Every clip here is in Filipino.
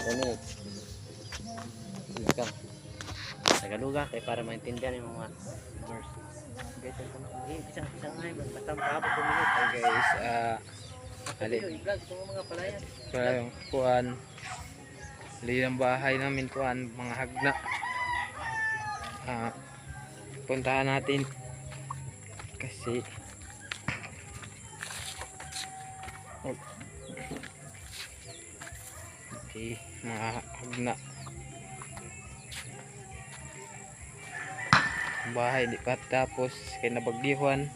Gani. Ikaw. Tagaluga kay para maintindihan yung mga viewers. Guys, isang ay basta maabot 2 minutes. Hey guys, Ali. I-vlog itong mga palayan. yung kuan, lilang bahay namin kuan, mga hagna. Puntahan natin kasi mga hagna bahay di pa tapos kay nabagyuhan.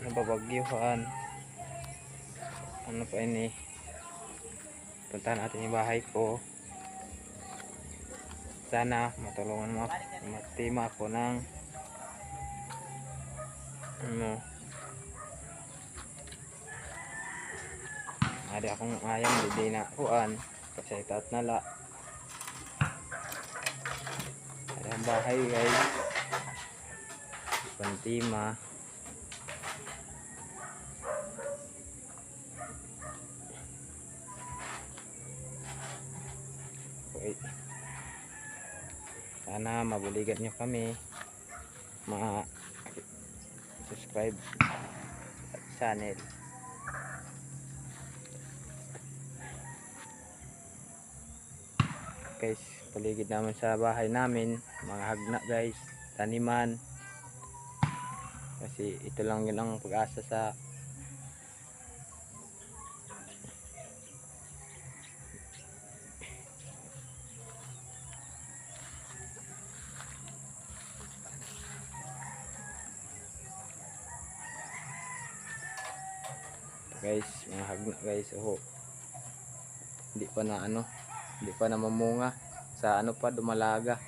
Nababagyuhan. Ano pa ini? Puntahan natin yung bahay ko. Sana matulungan mo, matima ako ng ada akong ayam di na kuan kasi itat nala. Ada ang bahay guys. Pantima. Okay. Sana mabuligan nyo kami, subscribe sa channel. Guys, paligid naman sa bahay namin mga hagna guys, taniman, kasi ito lang yun ang pag-asa sa guys, mga hagna guys. Hindi pa na mamunga sa pa dumalaga.